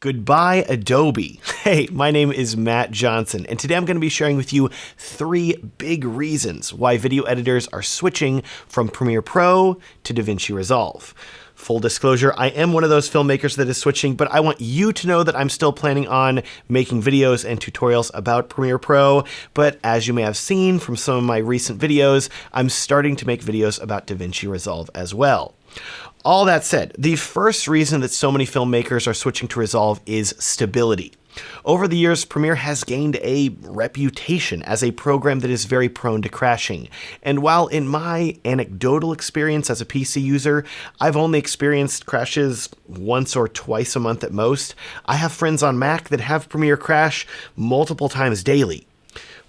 Goodbye, Adobe. Hey, my name is Matt Johnson, and today I'm going to be sharing with you 3 big reasons why video editors are switching from Premiere Pro to DaVinci Resolve. Full disclosure, I am one of those filmmakers that is switching, but I want you to know that I'm still planning on making videos and tutorials about Premiere Pro, but as you may have seen from some of my recent videos, I'm starting to make videos about DaVinci Resolve as well. All that said, the first reason that so many filmmakers are switching to Resolve is stability. Over the years, Premiere has gained a reputation as a program that is very prone to crashing. And while in my anecdotal experience as a PC user, I've only experienced crashes once or twice a month at most, I have friends on Mac that have Premiere crash multiple times daily.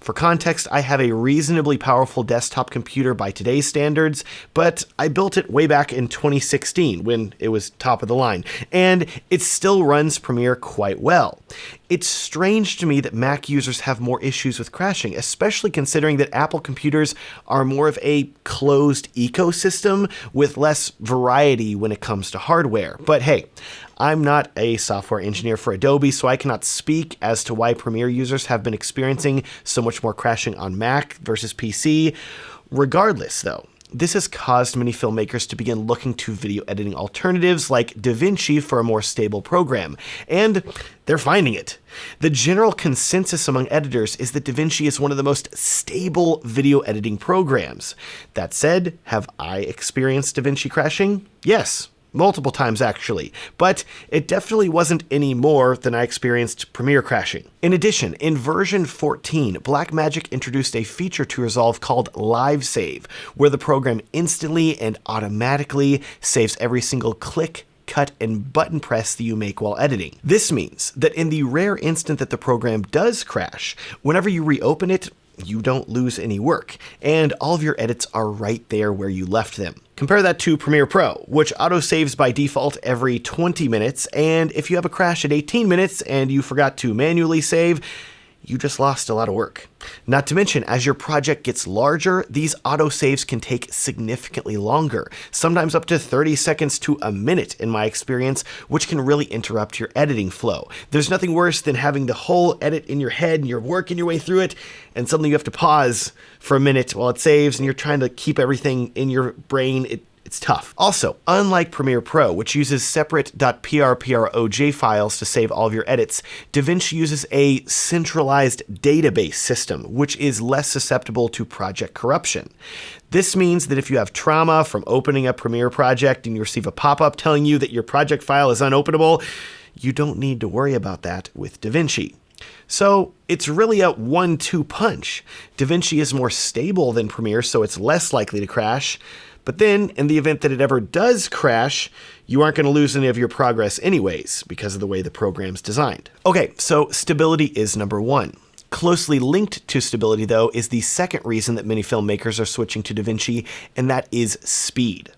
For context, I have a reasonably powerful desktop computer by today's standards, but I built it way back in 2016 when it was top of the line, and it still runs Premiere quite well. It's strange to me that Mac users have more issues with crashing, especially considering that Apple computers are more of a closed ecosystem with less variety when it comes to hardware. But hey, I'm not a software engineer for Adobe, so I cannot speak as to why Premiere users have been experiencing so much more crashing on Mac versus PC. Regardless, though, this has caused many filmmakers to begin looking to video editing alternatives like DaVinci for a more stable program, and they're finding it. The general consensus among editors is that DaVinci is one of the most stable video editing programs. That said, have I experienced DaVinci crashing? Yes. Multiple times, actually, but it definitely wasn't any more than I experienced Premiere crashing. In addition, in version 14, Blackmagic introduced a feature to Resolve called Live Save, where the program instantly and automatically saves every single click, cut, and button press that you make while editing. This means that in the rare instant that the program does crash, whenever you reopen it, you don't lose any work, and all of your edits are right there where you left them. Compare that to Premiere Pro, which auto-saves by default every 20 minutes, and if you have a crash at 18 minutes and you forgot to manually save, you just lost a lot of work. Not to mention, as your project gets larger, these autosaves can take significantly longer, sometimes up to 30 seconds to a minute in my experience, which can really interrupt your editing flow. There's nothing worse than having the whole edit in your head and you're working your way through it, and suddenly you have to pause for a minute while it saves and you're trying to keep everything in your brain. It's tough. Also, unlike Premiere Pro, which uses separate .prproj files to save all of your edits, DaVinci uses a centralized database system, which is less susceptible to project corruption. This means that if you have trauma from opening a Premiere project and you receive a pop-up telling you that your project file is unopenable, you don't need to worry about that with DaVinci. So it's really a 1-2 punch. DaVinci is more stable than Premiere, so it's less likely to crash. But then, in the event that it ever does crash, you aren't going to lose any of your progress anyways, because of the way the program's designed. Okay, so stability is number 1. Closely linked to stability, though, is the second reason that many filmmakers are switching to DaVinci, and that is speed.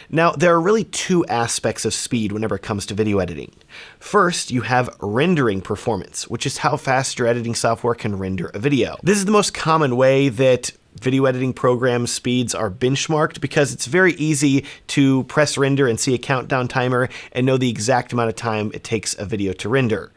Now, there are really 2 aspects of speed whenever it comes to video editing. First, you have rendering performance, which is how fast your editing software can render a video. This is the most common way that video editing program speeds are benchmarked because it's very easy to press render and see a countdown timer and know the exact amount of time it takes a video to render.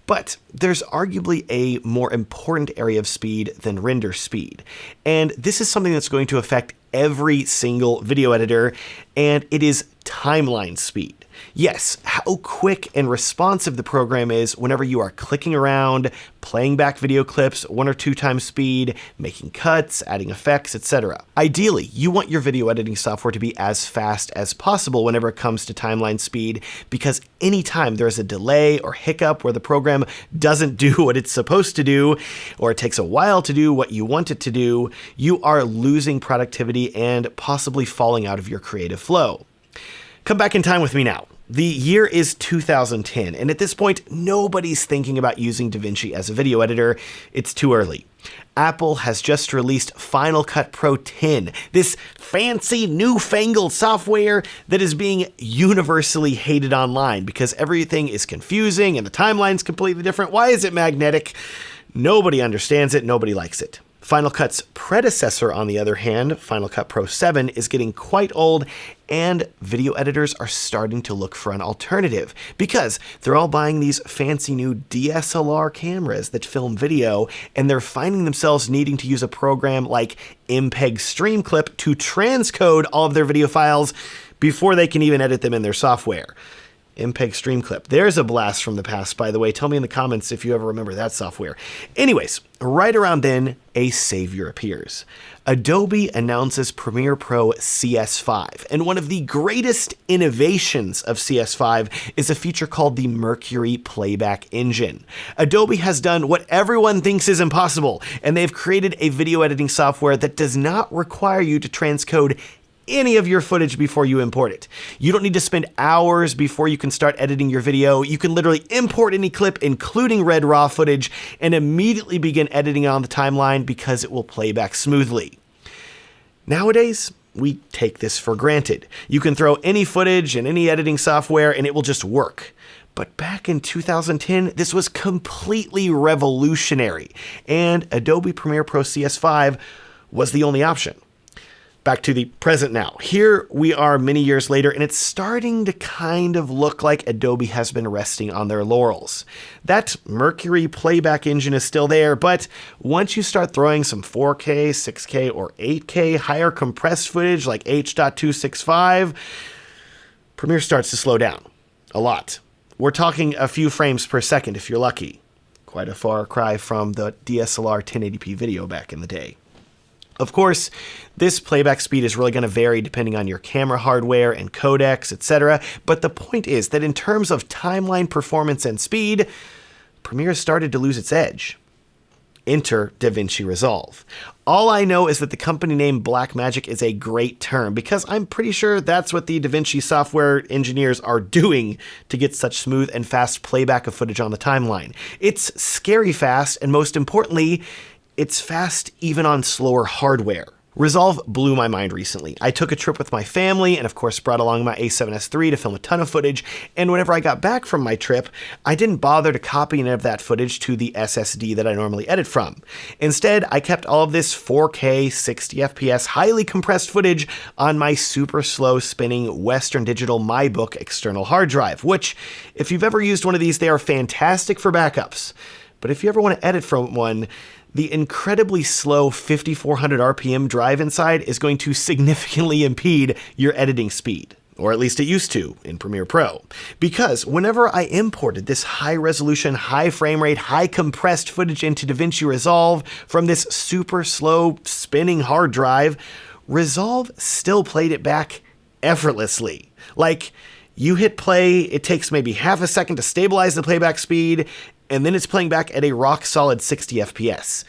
But there's arguably a more important area of speed than render speed. And this is something that's going to affect every single video editor, and it is timeline speed. Yes, how quick and responsive the program is whenever you are clicking around, playing back video clips 1 or 2 times speed, making cuts, adding effects, etc. Ideally, you want your video editing software to be as fast as possible whenever it comes to timeline speed, because anytime there is a delay or hiccup where the program doesn't do what it's supposed to do, or it takes a while to do what you want it to do, you are losing productivity and possibly falling out of your creative flow. Come back in time with me now. The year is 2010, and at this point, nobody's thinking about using DaVinci as a video editor. It's too early. Apple has just released Final Cut Pro 10, this fancy newfangled software that is being universally hated online because everything is confusing and the timeline's completely different. Why is it magnetic? Nobody understands it, nobody likes it. Final Cut's predecessor, on the other hand, Final Cut Pro 7, is getting quite old, and video editors are starting to look for an alternative because they're all buying these fancy new DSLR cameras that film video, and they're finding themselves needing to use a program like MPEG Streamclip to transcode all of their video files before they can even edit them in their software. MPEG Streamclip. There's a blast from the past, by the way. Tell me in the comments if you ever remember that software. Anyways, right around then, a savior appears. Adobe announces Premiere Pro CS5, and one of the greatest innovations of CS5 is a feature called the Mercury Playback Engine. Adobe has done what everyone thinks is impossible, and they've created a video editing software that does not require you to transcode any of your footage before you import it. You don't need to spend hours before you can start editing your video. You can literally import any clip, including red raw footage, and immediately begin editing on the timeline because it will play back smoothly. Nowadays, we take this for granted. You can throw any footage in any editing software and it will just work. But back in 2010, this was completely revolutionary, and Adobe Premiere Pro CS5 was the only option. Back to the present now. Here we are many years later, and it's starting to kind of look like Adobe has been resting on their laurels. That Mercury playback engine is still there, but once you start throwing some 4K, 6K, or 8K higher compressed footage like H.265, Premiere starts to slow down. A lot. We're talking a few frames per second if you're lucky. Quite a far cry from the DSLR 1080p video back in the day. Of course, this playback speed is really going to vary depending on your camera hardware and codecs, etc. But the point is that in terms of timeline performance and speed, Premiere started to lose its edge. Enter DaVinci Resolve. All I know is that the company name Blackmagic is a great term because I'm pretty sure that's what the DaVinci software engineers are doing to get such smooth and fast playback of footage on the timeline. It's scary fast, and most importantly, it's fast even on slower hardware. Resolve blew my mind recently. I took a trip with my family and of course brought along my A7S III to film a ton of footage, and whenever I got back from my trip, I didn't bother to copy any of that footage to the SSD that I normally edit from. Instead, I kept all of this 4K, 60 FPS, highly compressed footage on my super slow spinning Western Digital MyBook external hard drive, which, if you've ever used one of these, they are fantastic for backups. But if you ever want to edit from one, the incredibly slow 5400 RPM drive inside is going to significantly impede your editing speed. Or at least it used to in Premiere Pro. Because whenever I imported this high resolution, high frame rate, high compressed footage into DaVinci Resolve from this super slow spinning hard drive, Resolve still played it back effortlessly. Like, you hit play, it takes maybe half a second to stabilize the playback speed, and then it's playing back at a rock-solid 60 FPS.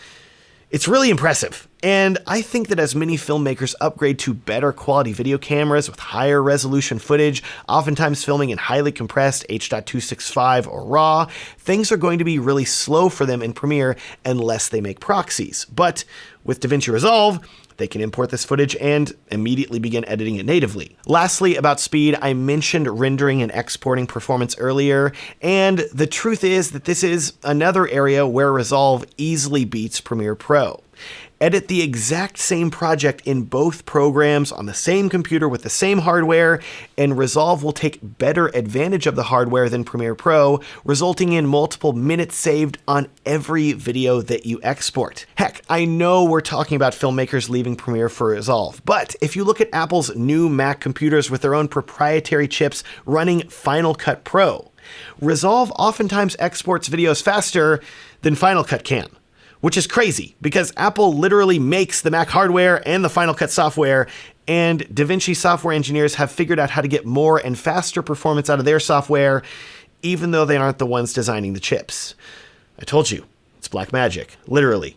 It's really impressive, and I think that as many filmmakers upgrade to better quality video cameras with higher resolution footage, oftentimes filming in highly compressed H.265 or RAW, things are going to be really slow for them in Premiere unless they make proxies. But with DaVinci Resolve, they can import this footage and immediately begin editing it natively. Lastly, about speed, I mentioned rendering and exporting performance earlier, and the truth is that this is another area where Resolve easily beats Premiere Pro. Edit the exact same project in both programs on the same computer with the same hardware, and Resolve will take better advantage of the hardware than Premiere Pro, resulting in multiple minutes saved on every video that you export. Heck, I know we're talking about filmmakers leaving Premiere for Resolve, but if you look at Apple's new Mac computers with their own proprietary chips running Final Cut Pro, Resolve oftentimes exports videos faster than Final Cut can. Which is crazy, because Apple literally makes the Mac hardware and the Final Cut software, and DaVinci software engineers have figured out how to get more and faster performance out of their software, even though they aren't the ones designing the chips. I told you, it's Blackmagic, literally.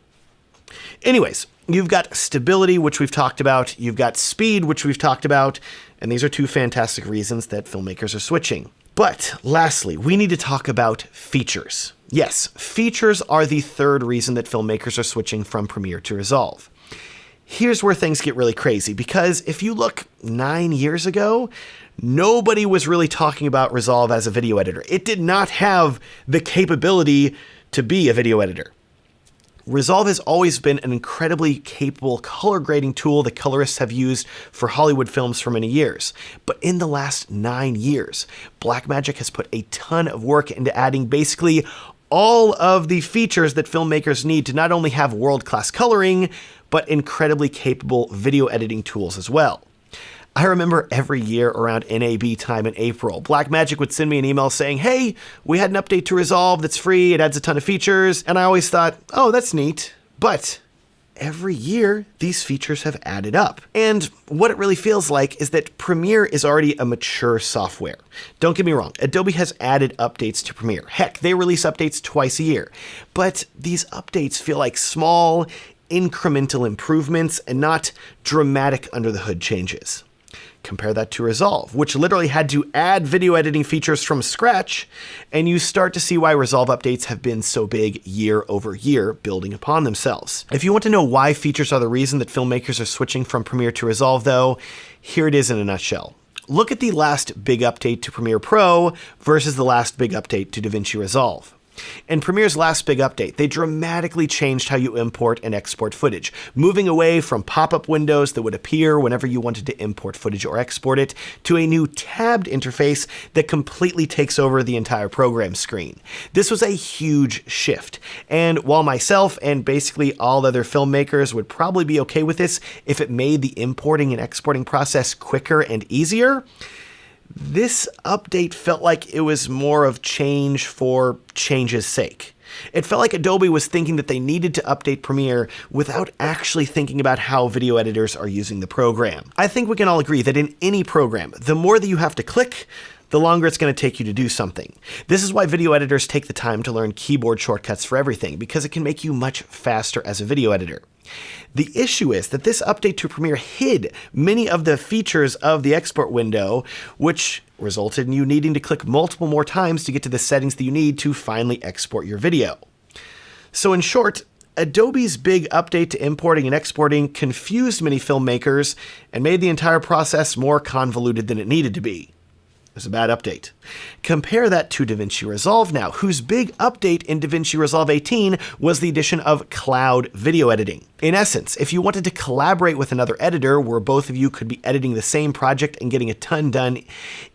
Anyways, you've got stability, which we've talked about, you've got speed, which we've talked about, and these are two fantastic reasons that filmmakers are switching. But lastly, we need to talk about features. Yes, features are the third reason that filmmakers are switching from Premiere to Resolve. Here's where things get really crazy, because if you look 9 years ago, nobody was really talking about Resolve as a video editor. It did not have the capability to be a video editor. Resolve has always been an incredibly capable color grading tool that colorists have used for Hollywood films for many years. But in the last 9 years, Blackmagic has put a ton of work into adding basically all of the features that filmmakers need to not only have world-class coloring, but incredibly capable video editing tools as well. I remember every year around NAB time in April, Blackmagic would send me an email saying, hey, we had an update to Resolve that's free, it adds a ton of features, and I always thought, oh, that's neat. But every year, these features have added up. And what it really feels like is that Premiere is already a mature software. Don't get me wrong, Adobe has added updates to Premiere. Heck, they release updates twice a year. But these updates feel like small, incremental improvements and not dramatic under-the-hood changes. Compare that to Resolve, which literally had to add video editing features from scratch, and you start to see why Resolve updates have been so big year over year, building upon themselves. If you want to know why features are the reason that filmmakers are switching from Premiere to Resolve, though, here it is in a nutshell. Look at the last big update to Premiere Pro versus the last big update to DaVinci Resolve. In Premiere's last big update, they dramatically changed how you import and export footage, moving away from pop-up windows that would appear whenever you wanted to import footage or export it, to a new tabbed interface that completely takes over the entire program screen. This was a huge shift, and while myself and basically all other filmmakers would probably be okay with this if it made the importing and exporting process quicker and easier, this update felt like it was more of change for change's sake. It felt like Adobe was thinking that they needed to update Premiere without actually thinking about how video editors are using the program. I think we can all agree that in any program, the more that you have to click, the longer it's going to take you to do something. This is why video editors take the time to learn keyboard shortcuts for everything, because it can make you much faster as a video editor. The issue is that this update to Premiere hid many of the features of the export window, which resulted in you needing to click multiple more times to get to the settings that you need to finally export your video. So in short, Adobe's big update to importing and exporting confused many filmmakers and made the entire process more convoluted than it needed to be. It was a bad update. Compare that to DaVinci Resolve now, whose big update in DaVinci Resolve 18 was the addition of cloud video editing. In essence, if you wanted to collaborate with another editor where both of you could be editing the same project and getting a ton done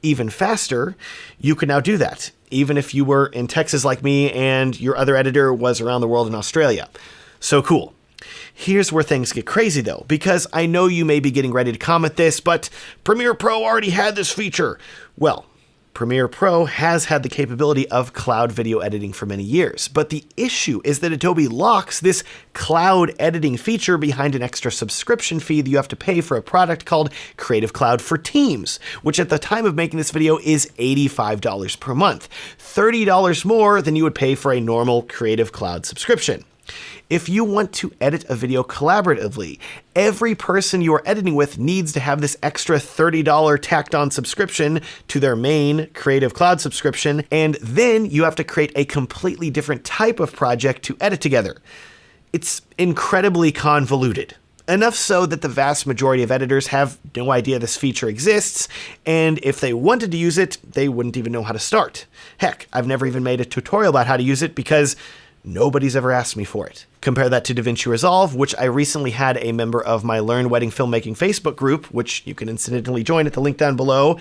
even faster, you could now do that, even if you were in Texas like me and your other editor was around the world in Australia. So cool. Here's where things get crazy though, because I know you may be getting ready to comment this, but Premiere Pro already had this feature. Well, Premiere Pro has had the capability of cloud video editing for many years, but the issue is that Adobe locks this cloud editing feature behind an extra subscription fee that you have to pay for a product called Creative Cloud for Teams, which at the time of making this video is $85 per month, $30 more than you would pay for a normal Creative Cloud subscription. If you want to edit a video collaboratively, every person you are editing with needs to have this extra $30 tacked on subscription to their main Creative Cloud subscription, and then you have to create a completely different type of project to edit together. It's incredibly convoluted. Enough so that the vast majority of editors have no idea this feature exists, and if they wanted to use it, they wouldn't even know how to start. Heck, I've never even made a tutorial about how to use it because nobody's ever asked me for it. Compare that to DaVinci Resolve, which I recently had a member of my Learn Wedding Filmmaking Facebook group, which you can incidentally join at the link down below.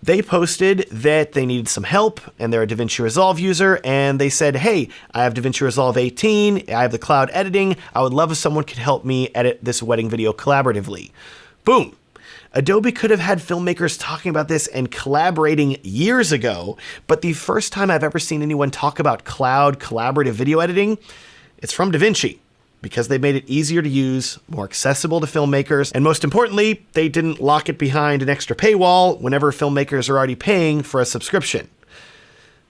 They posted that they needed some help, and they're a DaVinci Resolve user, and they said, hey, I have DaVinci Resolve 18, I have the cloud editing, I would love if someone could help me edit this wedding video collaboratively. Boom. Adobe could have had filmmakers talking about this and collaborating years ago, but the first time I've ever seen anyone talk about cloud collaborative video editing, it's from DaVinci, because they made it easier to use, more accessible to filmmakers, and most importantly, they didn't lock it behind an extra paywall whenever filmmakers are already paying for a subscription.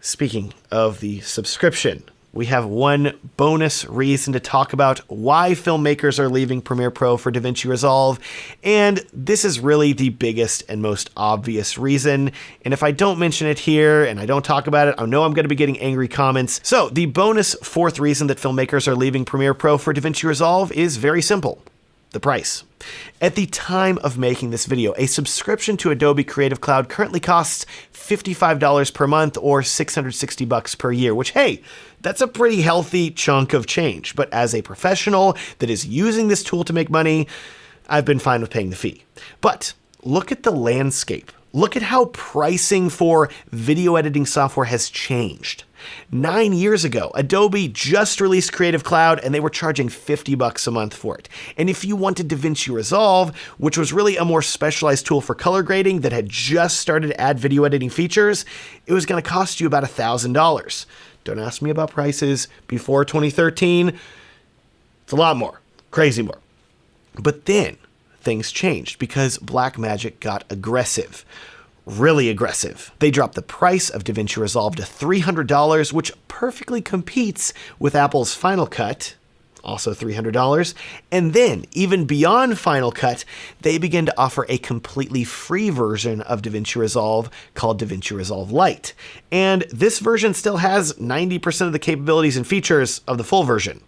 Speaking of the subscription, we have one bonus reason to talk about why filmmakers are leaving Premiere Pro for DaVinci Resolve, and this is really the biggest and most obvious reason, and if I don't mention it here and I don't talk about it, I know I'm going to be getting angry comments. So the bonus fourth reason that filmmakers are leaving Premiere Pro for DaVinci Resolve is very simple. the price. At the time of making this video, a subscription to Adobe Creative Cloud currently costs $55 per month or $660 per year, which, hey, that's a pretty healthy chunk of change. But as a professional that is using this tool to make money, I've been fine with paying the fee. But look at the landscape. Look at how pricing for video editing software has changed. 9 years ago, Adobe just released Creative Cloud and they were charging $50 a month for it. And if you wanted DaVinci Resolve, which was really a more specialized tool for color grading that had just started to add video editing features, it was going to cost you about $1,000. Don't ask me about prices before 2013. It's a lot more, crazy more. But then things changed because Blackmagic got aggressive. Really aggressive. They dropped the price of DaVinci Resolve to $300, which perfectly competes with Apple's Final Cut, also $300. And then, even beyond Final Cut, they began to offer a completely free version of DaVinci Resolve called DaVinci Resolve Lite. And this version still has 90% of the capabilities and features of the full version.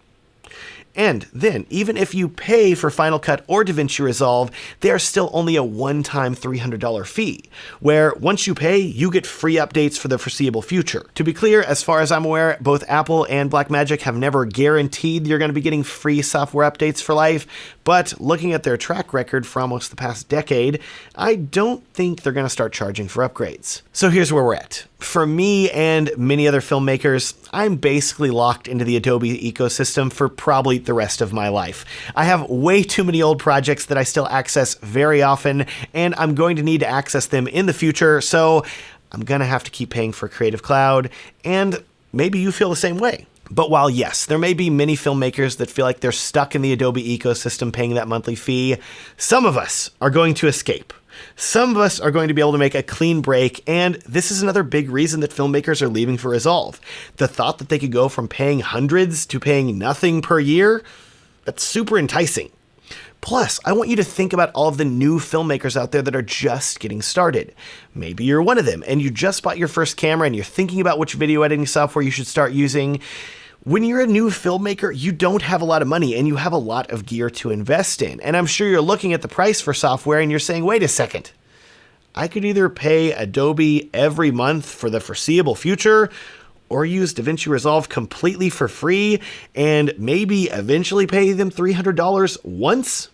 And then, even if you pay for Final Cut or DaVinci Resolve, they are still only a one-time $300 fee, where once you pay, you get free updates for the foreseeable future. To be clear, as far as I'm aware, both Apple and Blackmagic have never guaranteed you're going to be getting free software updates for life, but looking at their track record for almost the past decade, I don't think they're going to start charging for upgrades. So here's where we're at. For me and many other filmmakers, I'm basically locked into the Adobe ecosystem for probably the rest of my life. I have way too many old projects that I still access very often, and I'm going to need to access them in the future, so I'm gonna have to keep paying for Creative Cloud, and maybe you feel the same way. But while yes, there may be many filmmakers that feel like they're stuck in the Adobe ecosystem paying that monthly fee, some of us are going to escape. Some of us are going to be able to make a clean break, and this is another big reason that filmmakers are leaving for Resolve. The thought that they could go from paying hundreds to paying nothing per year, that's super enticing. Plus, I want you to think about all of the new filmmakers out there that are just getting started. Maybe you're one of them, and you just bought your first camera and you're thinking about which video editing software you should start using. When you're a new filmmaker, you don't have a lot of money and you have a lot of gear to invest in. And I'm sure you're looking at the price for software and you're saying, wait a second, I could either pay Adobe every month for the foreseeable future or use DaVinci Resolve completely for free and maybe eventually pay them $300 once?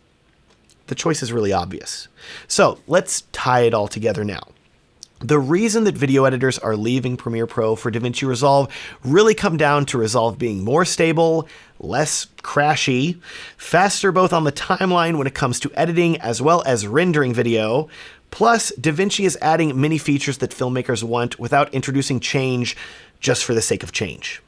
The choice is really obvious. So let's tie it all together now. The reason that video editors are leaving Premiere Pro for DaVinci Resolve really come down to Resolve being more stable, less crashy, faster both on the timeline when it comes to editing as well as rendering video. Plus, DaVinci is adding many features that filmmakers want without introducing change just for the sake of change.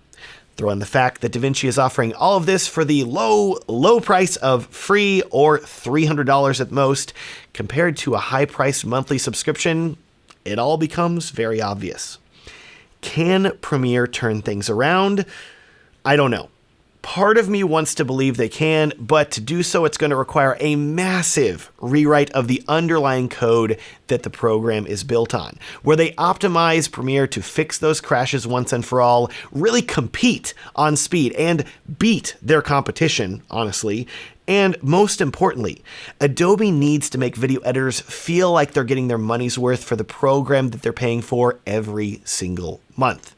Throw in the fact that DaVinci is offering all of this for the low price of free or $300 at most, compared to a high-priced monthly subscription. It all becomes very obvious. Can Premiere turn things around? I don't know. Part of me wants to believe they can, but to do so, it's going to require a massive rewrite of the underlying code that the program is built on, where they optimize Premiere to fix those crashes once and for all, really compete on speed and beat their competition, honestly. And most importantly, Adobe needs to make video editors feel like they're getting their money's worth for the program that they're paying for every single month.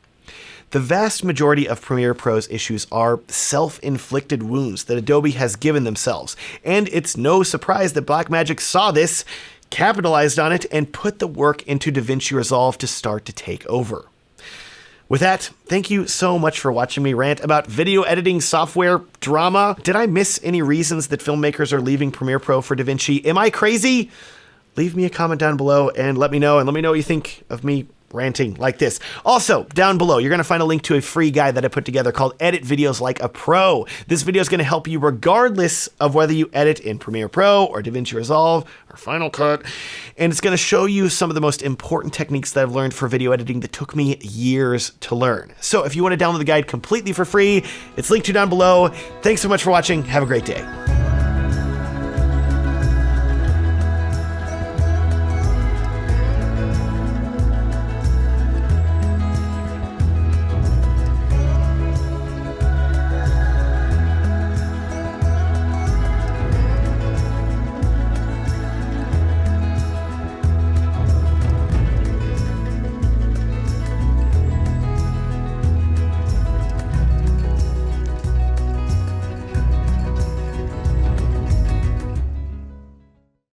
The vast majority of Premiere Pro's issues are self-inflicted wounds that Adobe has given themselves, and it's no surprise that Blackmagic saw this, capitalized on it, and put the work into DaVinci Resolve to start to take over. With that, thank you so much for watching me rant about video editing software drama. Did I miss any reasons that filmmakers are leaving Premiere Pro for DaVinci? Am I crazy? Leave me a comment down below and let me know what you think of me ranting like this. Also, down below, you're going to find a link to a free guide that I put together called Edit Videos Like a Pro. This video is going to help you regardless of whether you edit in Premiere Pro or DaVinci Resolve or Final Cut. And it's going to show you some of the most important techniques that I've learned for video editing that took me years to learn. So if you want to download the guide completely for free, it's linked to down below. Thanks so much for watching. Have a great day.